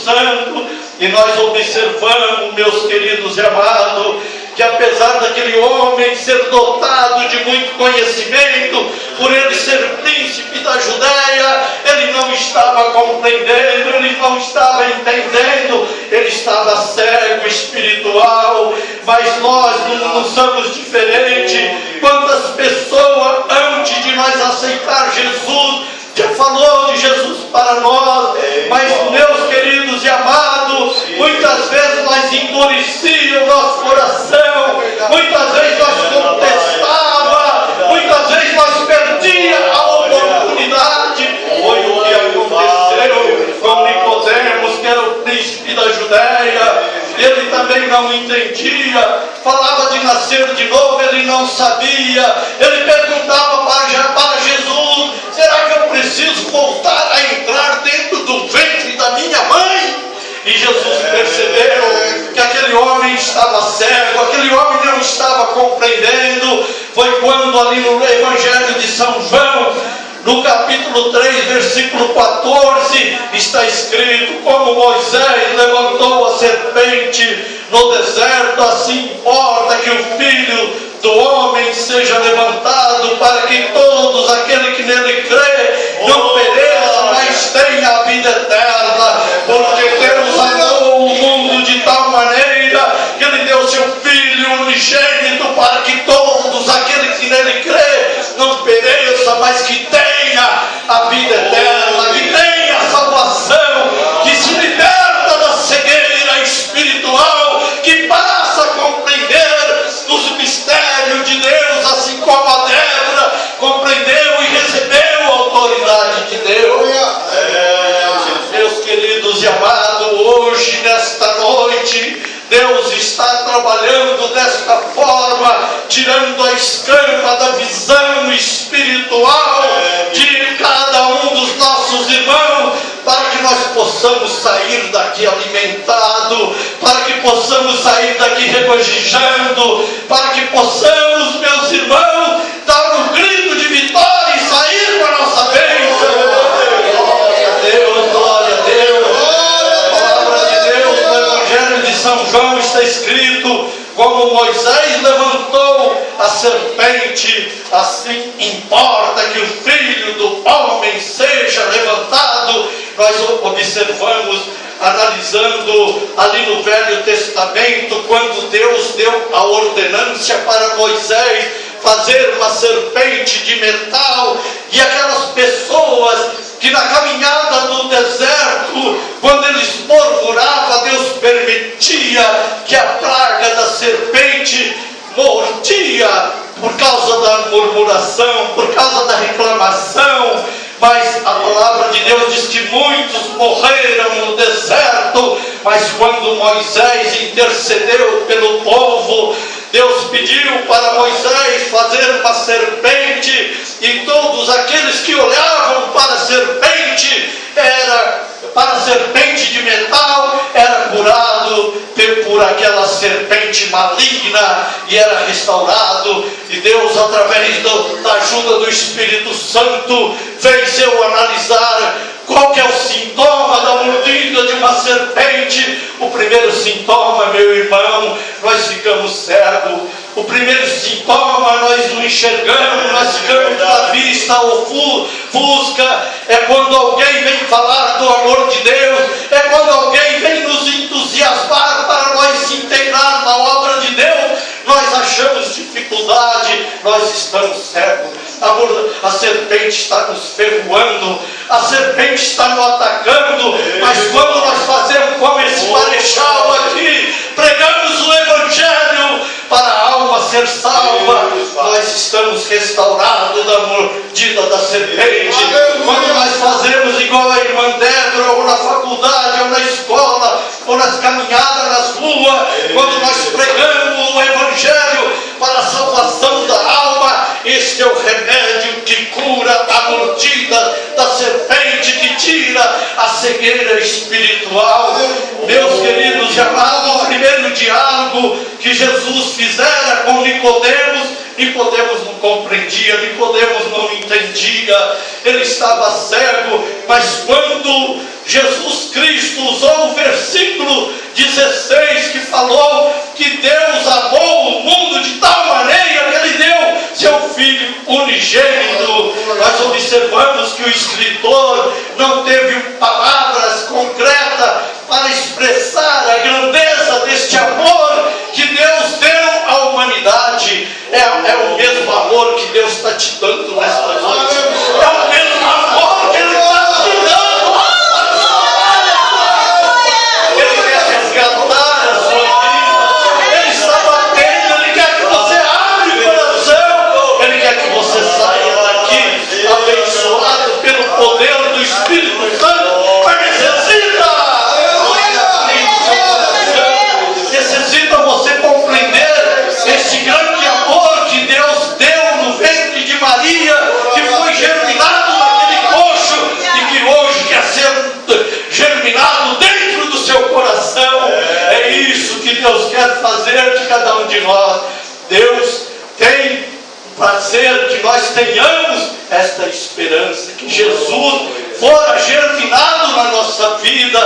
Santo. E nós observamos, meus queridos e amados, que apesar daquele homem ser dotado de muito conhecimento, por ele ser príncipe da Judéia, ele não estava compreendendo, ele não estava entendendo, ele estava cego espiritual. Mas nós não somos diferentes. Quantas pessoas, antes de nós aceitar Jesus, já falou de Jesus para nós, mas meus queridos e amados, muitas vezes nós endurecíamos o nosso coração, muitas vezes nós contestávamos, muitas vezes nós perdíamos a oportunidade. Foi o que aconteceu com Nicodemos, que era o príncipe da Judéia. Ele também não entendia, falava de nascer de novo, ele não sabia. Ele perguntava para Jesus: será que eu preciso voltar a entrar dentro do ventre da minha mãe? E Jesus percebeu que aquele homem estava cego, aquele homem não estava compreendendo. Foi quando ali no Evangelho de São João, no capítulo 3, versículo 14, está escrito: como Moisés levantou a serpente no deserto, assim importa que o Filho do homem seja levantado, para que todos aqueles que nele crê não pereçam, mas tenham a vida eterna. Porque Deus amou o mundo de tal maneira que ele deu seu Filho unigênito, para que todos aqueles que nele crê não pereçam, mas que tenha a vida eterna, que tenha a salvação, que se liberta da cegueira espiritual, que passa a compreender os mistérios de Deus, assim como a Débora compreendeu e recebeu a autoridade de Deus. Meus queridos e amados, hoje, nesta noite, Deus está trabalhando desta forma, tirando a escama da visão espiritual de cada um dos nossos irmãos, para que nós possamos sair daqui alimentados, para que possamos sair daqui regozijando, para que possamos, meus irmãos, dar um grito de vitória e sair para a nossa bênção. Glória a Deus, glória a Deus. A palavra de Deus no Evangelho de São João está escrito: como Moisés levantou a serpente, assim importa que o Filho do homem seja levantado. Nós observamos, analisando ali no Velho Testamento, quando Deus deu a ordenância para Moisés fazer uma serpente de metal, e aquelas pessoas que na caminhada do deserto, quando eles murmuravam, Deus permitia que a praga da serpente mordia por causa da murmuração, por causa da reclamação. Mas a palavra de Deus diz que muitos morreram no deserto. Mas quando Moisés intercedeu pelo povo, Deus pediu para Moisés fazer uma serpente, e todos aqueles que olhavam para a serpente, para a serpente de metal, era curado por aquela serpente maligna, e era restaurado. E Deus, através da ajuda do Espírito Santo, venceu analisar qual que é o sintoma da mordida de uma serpente. O primeiro sintoma, meu irmão, nós ficamos cegos. O primeiro sintoma, nós não enxergamos, nós ficamos com a vista ofusca. É quando alguém vem falar do amor de Deus, é quando alguém vem nos entusiasmar para nós se inteirar na obra de Deus, nós achamos dificuldade, nós estamos cegos. A serpente está nos ferroando, a serpente está nos atacando. Mas quando nós fazemos como esse marechal aqui, pregamos o Evangelho para a alma ser salva, nós estamos restaurados da mordida da serpente. Quando nós fazemos igual a irmã Débora, ou na faculdade, ou na escola, ou nas caminhadas nas ruas, quando nós pregamos o Evangelho para a salvação da alma, este é o remédio que cura a mordida da serpente, que tira a cegueira espiritual. Meus queridos e amados, o primeiro diálogo que Jesus fizera com Nicodemos Nicodemos não compreendia, Nicodemos não entendia, ele estava cego, mas quando Jesus Cristo usou o versículo 16 que falou que Deus amou o mundo de tal maneira que ele deu seu Filho unigênito, nós observamos que o escritor não teve palavras concretas para expressar a grandeza deste amor que Deus deu à humanidade. É o mesmo amor que Deus está te dando nesta noite. É o mesmo amor que Ele está te dando. Ele quer resgatar a sua vida. Ele está batendo. Ele quer que você abra o coração. Ele quer que você saia daqui abençoado pelo poder do Espírito Santo. Mas necessita você compreender esse grande amor que Deus deu no ventre de Maria, que foi germinado naquele coxo e que hoje quer ser germinado dentro do seu coração. É isso que Deus quer fazer de cada um de nós. Deus tem prazer que nós tenhamos esta esperança, que Jesus fora germinado na nossa vida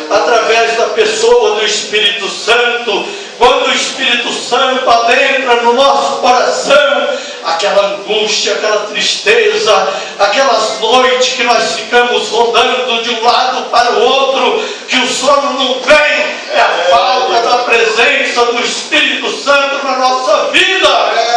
através da pessoa do Espírito Santo. Quando o Espírito Santo adentra no nosso coração, aquela angústia, aquela tristeza, aquelas noites que nós ficamos rodando de um lado para o outro, que o sono não vem, é a falta da presença do Espírito Santo na nossa vida.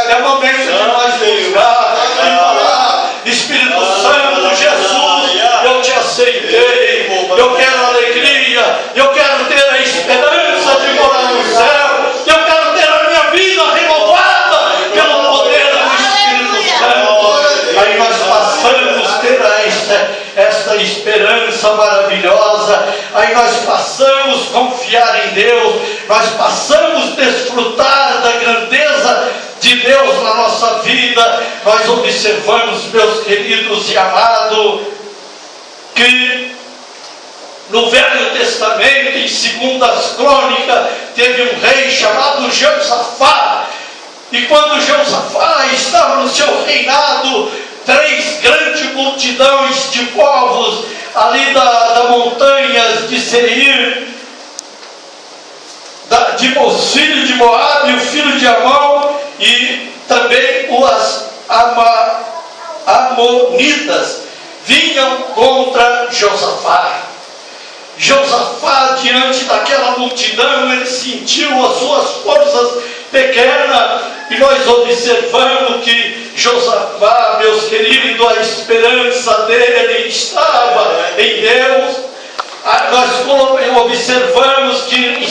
É momento de nós buscar e falar: Espírito Santo, Jesus, eu te aceitei, eu quero alegria, eu quero ter a esperança de morar no céu, eu quero ter a minha vida renovada pelo poder do Espírito Santo. Aí nós passamos a ter esta esperança maravilhosa, aí nós passamos a confiar em Deus, nós passamos a desfrutar da grandeza de Deus na nossa vida. Nós observamos, meus queridos e amados, que no Velho Testamento, em 2 Crônicas, teve um rei chamado Jeosafá. E quando Jeosafá estava no seu reinado, 3 grandes multidões de povos ali das montanhas de Seir, de filho de Moabe, o filho de Amon, e também os amonitas vinham contra Josafá. Josafá, diante daquela multidão, ele sentiu as suas forças pequenas, e nós observamos que Josafá, meus queridos, a esperança dele estava em Deus. Nós observamos que em 2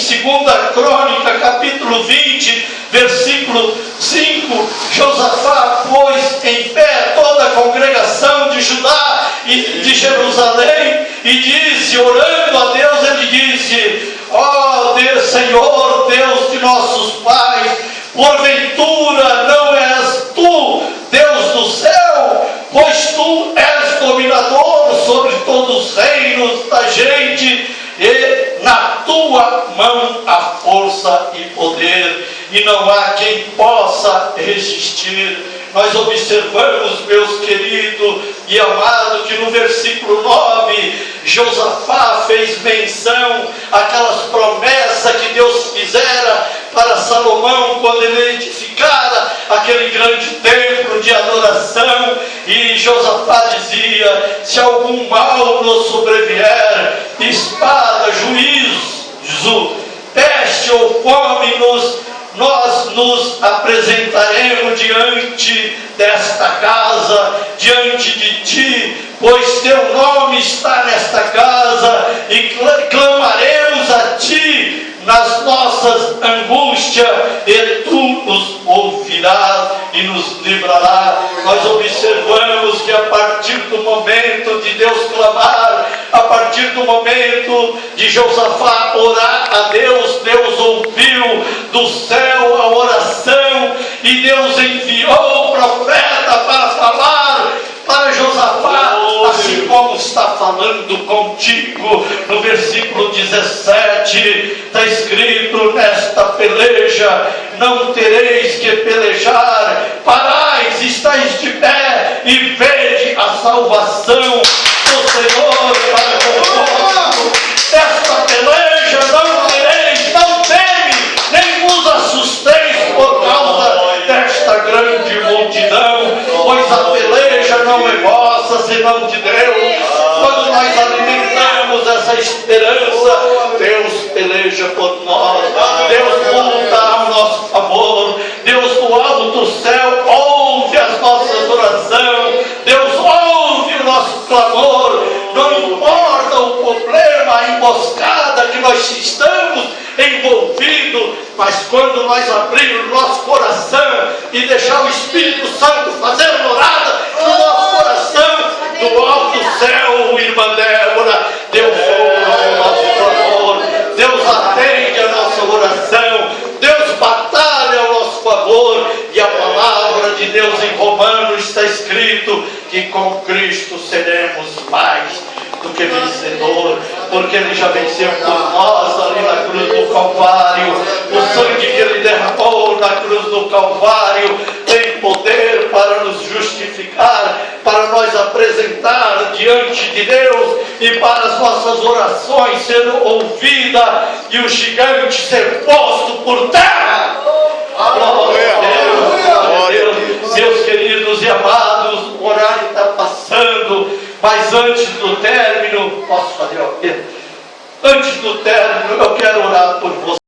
Crônica, capítulo 20, versículo 5, Josafá pôs em pé toda a congregação de Judá e de Jerusalém e disse, orando a Deus, ele disse: ó Deus, Senhor, Deus de nossos pais, porventura não és tu, Deus do céu, pois tu és dominador sobre todos os reinos da gente, e na tua mão há força e poder, e não há quem possa resistir. Nós observamos, meus queridos e amados, que no versículo 9, Josafá fez menção àquelas promessas que Deus fizera para Salomão quando ele edificara aquele grande templo de adoração. E Josafá dizia: se algum mal nos sobrevier, espada, juízo, peste ou fome, nós nos apresentaremos diante desta casa, diante de ti, pois teu nome está nesta casa, e clamaremos a ti nas nossas angústias, e tu nos ouvirás e nos livrarás. Nós observamos que a partir do momento de Deus clamar, a partir do momento de Josafá orar a Deus, Deus ouviu do céu a oração, e Deus enviou o profeta para falar para Josafá, assim como está falando falando contigo. No versículo 17 está escrito: nesta peleja não tereis que pelejar, parais, estáis de pé e vede a salvação do Senhor para convosco. Nesta peleja não tereis, não teme, nem vos assusteis por causa desta grande multidão, pois a peleja não é vossa, senão de Deus. Quando nós alimentamos essa esperança, Deus peleja por nós, Deus luta a nosso favor, Deus do alto do céu ouve as nossas orações, Deus ouve o nosso clamor. Não importa o problema, a emboscada que nós estamos envolvidos, mas quando nós abrirmos nosso coração e deixar o Espírito Santo fazer morada no nosso coração, do alto do céu, irmã Débora, Deus ouve o nosso clamor, Deus atende a nossa oração, Deus batalha ao nosso favor. E a palavra de Deus em Romanos está escrito que com Cristo seremos mais do que vencedor, porque Ele já venceu por nós ali na cruz do Calvário. O sangue que Ele derramou na cruz do Calvário tem poder para nos justificar, para nós apresentar diante de Deus e para as nossas orações ser ouvidas e o gigante ser posto por terra. Glória a Deus, meus queridos e amados, o horário está passando, mas antes do término, posso fazer o quê? Antes do término, eu quero orar por você.